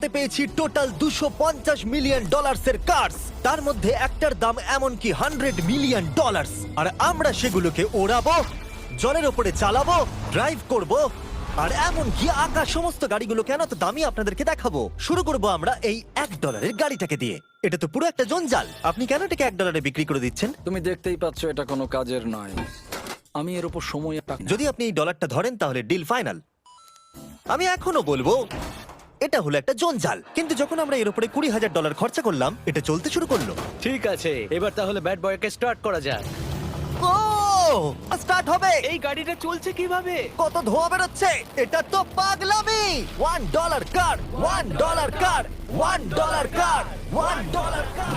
পেয়েছি total $250 million এর curse, তার মধ্যে একটার দাম এমনকি $100 মিলিয়ন। আর আমরা সেগুলোকে ওড়াবো, জলের ওপরে চালাবো, ড্রাইভ করব, আর এমনকি আঁকা সমস্ত গাড়িগুলো কেন তো দামি আপনাদেরকে দেখাবো। শুরু করব আমরা এই $1 গাড়িটাকে দিয়ে। এটা তো পুরো একটা জঞ্জাল। আপনি কেন এটাকে $1 বিক্রি করে দিচ্ছেন? তুমি দেখতেই পাচ্ছ এটা কোনো কাজের নয়। আমি এর উপর সময় আর টাকা যদি আপনি এই ডলারটা ধরেন তাহলে ডিল ফাইনাল। আমি এখনো বলবো এটা হলো একটা জঞ্জাল, কিন্তু যখন আমরা এর উপরে $20,000 খরচা করলাম, এটা চলতে শুরু করলো। ঠিক আছে, এবার তাহলে ব্যাড বয়কে স্টার্ট করা যাক। ও স্টার্ট হবে। এই গাড়িটা চলছে কিভাবে? কত ধোঁয়া বেরোচ্ছে, এটা তো পাগলামি। $1 কার, $1 কার, $1 কার, $1 কার।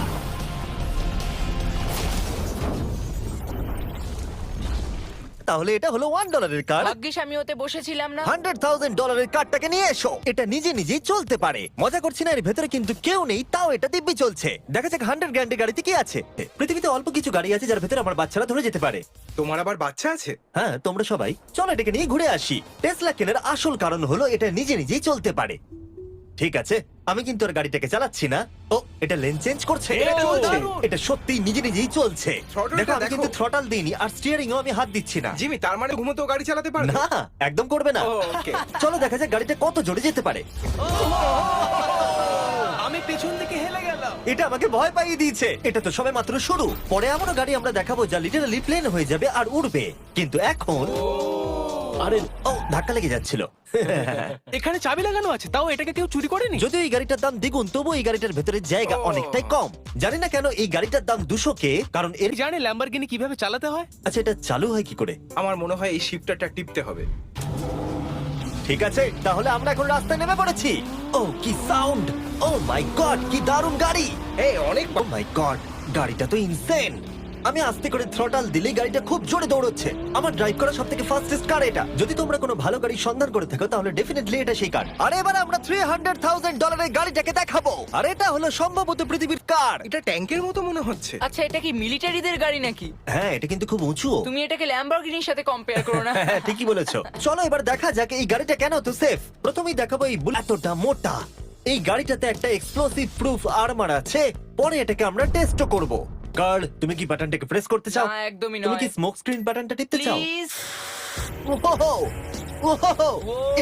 তাহলে এটা হলো $1 এর কার। ভাগ্যিস আমি ওতে বসেছিলাম না। $100,000 এর কারটাকে নিয়ে এসো। এটা নিজে নিজেই চলতে পারে। মজা করছি না, এর ভেতরে কিন্তু কেউ নেই, তাও এটা দিব্যি চলছে। দেখা যাক 100 গ্র্যান্ডের গাড়িতে কি আছে। পৃথিবীতে অল্প কিছু গাড়ি আছে যার ভেতরে আমার বাচ্চারা ধরে যেতে পারে। তোমার আবার বাচ্চা আছে? হ্যাঁ, তোমরা সবাই চলো এটাকে নিয়ে ঘুরে আসি। টেসলা কেনার আসল কারণ হলো এটা নিজে নিজেই চলতে পারে। ঠিক আছে, আমি কিন্তু আর গাড়িটাকে চালাচ্ছি না। ও, এটা লেন চেঞ্জ করছে। এটা চলছে। এটা সত্যি নিজে নিজেই চলছে। Throttle-টা দেখো, আমি দেখো। কিন্তু থ্রটাল দিইনি, আর স্টিয়ারিংও আমি হাত দিচ্ছি না। জিমি, তার মানে ঘুমোতেও গাড়ি চালাতে পারবে? না, একদম করবে না। ও, okay. চলো দেখা যাক গাড়িটা কত জোরে যেতে পারে। আমি পেছন থেকে হেলে গেলাম। এটা আমাকে ভয় পাইয়ে দিয়েছে। এটা তো সবে মাত্র শুরু। পরে এমনও গাড়ি আমরা দেখাবো যা লিটারালি প্লেন হয়ে যাবে আর উড়বে। কিন্তু এখন আরে ও, ধাক্কা লেগে যাচ্ছিল। এখানে চাবি লাগানো আছে, তাও এটাকে কেউ চুরি করেনি। যদিও এই গাড়িটার দাম দ্বিগুণ, তবু এই গাড়িটার ভেতরে জায়গা অনেকটাই কম। জানি না কেন এই গাড়িটার দাম 200K, কারণ এর জানে ল্যাম্বরগিনি কিভাবে চালাতে হয়? আচ্ছা, এটা চালু হয় কি করে? আমার মনে হয় এই শিফটারটা টিপতে হবে। ঠিক আছে, তাহলে আমরা এখন রাস্তায় নেমে পড়েছি। ও কি সাউন্ড! ও মাই গড, কি দারুণ গাড়ি! এই অনেক ও মাই গড, গাড়িটা তো ইনসেন। আমি আস্তে করে থ্রটাল দিলেই গাড়িটা খুব জোরে দৌড়চ্ছে। আমার ড্রাইভ করা সবথেকে ফাস্টেস্ট কার এটা। যদি তোমরা কোনো ভালো গাড়ি সন্ধান করে থাকো তাহলে ডেফিনেটলি এটা সেই কার। আর এবার আমরা $300,000 এর গাড়িটাকে দেখাবো। আর এটা হলো সম্ভবত পৃথিবীর কার। এটা ট্যাঙ্কের মতো মনে হচ্ছে। আচ্ছা, এটা কি মিলিটারিদের গাড়ি নাকি? হ্যাঁ, এটা কিন্তু খুব উঁচু। তুমি এটাকে ল্যাম্বরগিনির সাথে কম্পেয়ার করো না। হ্যাঁ, ঠিকই বলেছো। চলো এবার দেখা যাক এই গাড়িটা কেন তো সেফ। প্রথমেই দেখাবো এই বুলেটটা মোটা। এই গাড়িটাতে একটা এক্সপ্লোসিভ প্রুফ আর্মার আছে। পরে এটাকে আমরা টেস্টও করব। কার্ল, তুমি কি বাটনটাকে প্রেস করতে চাও? না, একদমই তুমি নয়। কি স্মোক স্ক্রিন বাটনটা টিপতে চাও? প্লিজ। ওহো, ওহো,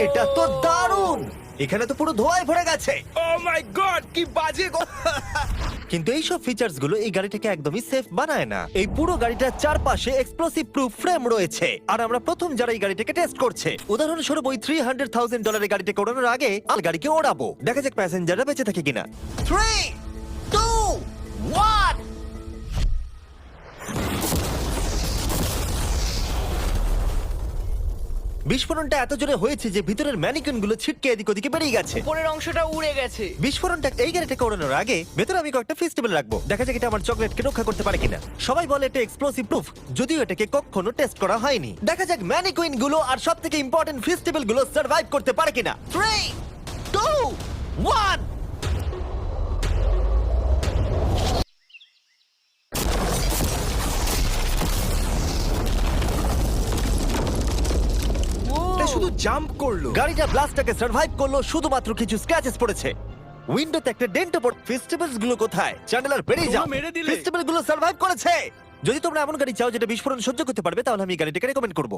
এটা তো দারুণ। এখানে তো পুরো ধোঁয়ায় ভরে গেছে। ও মাই গড, কি বাজে কিন্তু এইসব ফিচার্স গুলো এই গাড়িটাকে একদমই সেফ বানায় না। এই পুরো গাড়িটার চারপাশে এক্সপ্লোসিভ প্রুফ ফ্রেম রয়েছে। আর আমরা প্রথম যারা এই গাড়িটাকে টেস্ট করছে, উদাহরণস্বরূপ ওই $300,000 এর গাড়িটাকে ওড়ানোর আগে আর গাড়িকে ওড়াবো। দেখা যাক প্যাসেঞ্জাররা বেঁচে থাকে কিনা। 3, 2, 1। বিস্ফোরণটা এত জোরে হয়েছে যে ভিতরের ম্যানিকুইন গুলো ছিটকে এদিক ওদিকে বেরিয়ে গেছে। উপরের অংশটা উড়ে গেছে। বিস্ফোরণটা এই গাড়িটাকে ওড়ানোর আগে ভেতরে আমি কয়েকটা ফেস্টিভ্যাল রাখবো। দেখা যাক এটা আমার চকলেটকে রক্ষা করতে পারে কিনা। সবাই বলে এটা এক্সপ্লোসিভ প্রুফ, যদিও এটাকে কখনো টেস্ট করা হয়নি। দেখা যাক ম্যানিকুইন গুলো আর সবথেকে ইম্পর্টেন্ট ফেস্টিভ্যাল গুলো সার্ভাইভ করতে পারে কিনা। 3, 2, 1। এটা শুধু জাম্প করলো। গাড়িটা ব্লাস্টটাকে সার্ভাইভ করলো, শুধুমাত্র কিছু স্ক্র্যাচেস পড়েছে। উইন্ডোতে একটা ডেন্টও পড়ে। ফেস্টিভ্যালস গুলো কোথায়? চ্যান্ডেলার বেরিয়ে যাও। তোমরা মেরে দিলে। ফেস্টিভ্যাল গুলো সার্ভাইভ করেছে। যদি তোমরা এমন গাড়ি চাও যেটা বিস্ফোরণ সহ্য করতে পারবে, তাহলে আমি এই গাড়িটাকে রেকমেন্ড করবো।